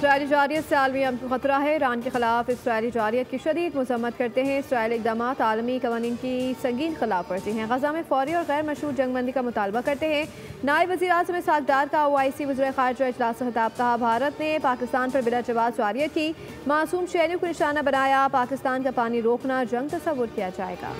Israeli जारियत से आलमी अमन को खतरा है। ईरान के खिलाफ इसराइली जारियत की शदीद मजम्मत करते हैं। इसराइली इक़दाम आलमी कवानीन की संगीन खिलाफ वर्जी हैं। गजा में फौरी और गैर मशरूत जंगबंदी का मुतालबा करते हैं। नायब वज़ीर आज़म इसहाक़ डार का OIC वज़ीर ख़ारिजा इजलास से खिताब। कहा, भारत ने पाकिस्तान पर बिला जवाब जारियत की, मासूम शहरियों को निशाना बनाया। पाकिस्तान का पानी रोकना जंग तस्वुर किया जाएगा।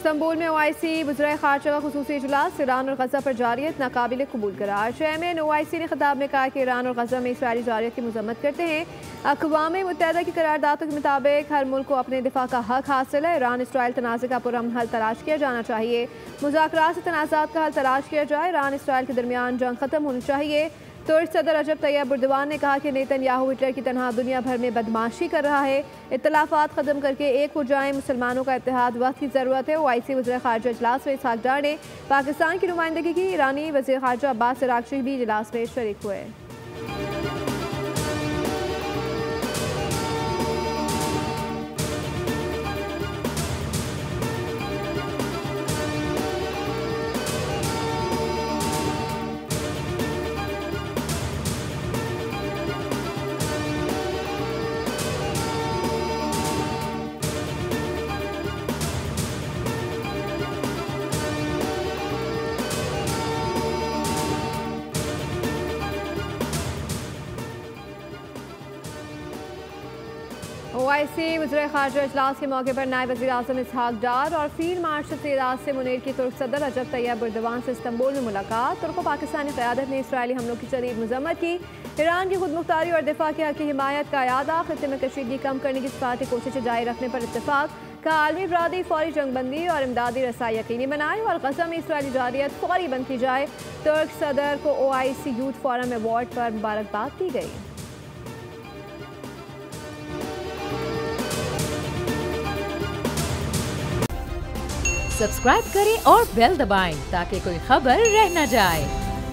इस्तांबुल में OIC वज़ीर ख़ारिजा का ख़ुसूसी इजलास। ईरान और गजा पर जारियत नाकाबिल कबूल करार। चेयरमैन OIC ने खिताब में कहा कि ईरान और गजा में इसराइली जारियत की मजम्मत करते हैं। अक़वाम मुत्तहिदा की करारदादों के मुताबिक हर मुल्क को अपने दिफा का हक हासिल है। ईरान इसराइल तनाज़े का पुरअमन हल तलाश किया जाना चाहिए। मुज़ाकरात से तनाज़ात का हल तलाश किया जाए। ईरान इसराइल के दरमियान जंग ख़त्म होनी चाहिए। तुर्क सदर रजब तैयब एर्दोगान ने कहा कि नेतन्याहू हिटलर की तरह दुनिया भर में बदमाशी कर रहा है। इख्तिलाफ़ात ख़त्म करके एक हो जाएं। मुसलमानों का इत्तेहाद वक्त की ज़रूरत है। OIC वज़ीर ख़ारिजा इजलास में इसहाक़ डार ने पाकिस्तान की नुमाइंदगी की। ईरानी वज़ीर ख़ारिजा अब्बास अराग़ची भी इजलास में शरीक हुए। OIC वज़ीर ख़ारिजा इजलास के मौके पर नायब वज़ीर आज़म इसहाक़ डार और फील्ड मार्शल सैयद से मुनीर की तुर्क सदर रजब तैयब एर्दोगान से इस्तांबुल में मुलाकात। तुर्को पाकिस्तानी क़यादत ने इसराइली हमलों की शदीद मजम्मत की। ईरान की खुद मुख्तारी और दिफा के हक़ की हिमायत का यादा। ख़ित्ते में कशीदगी कम करने की सफ़ारती कोशिशें जारी रखने पर इत्तेफ़ाक़। का आलमी बरादरी फौरी जंगबंदी और इमदादी रसाई यकीनी बनाए और गजा में इसराइली जारियत फौरी बंद की जाए। तुर्क सदर को OIC यूथ फोरम अवार्ड पर मुबारकबाद दी गई। सब्सक्राइब करें और बेल दबाएं ताकि कोई खबर रह न जाए।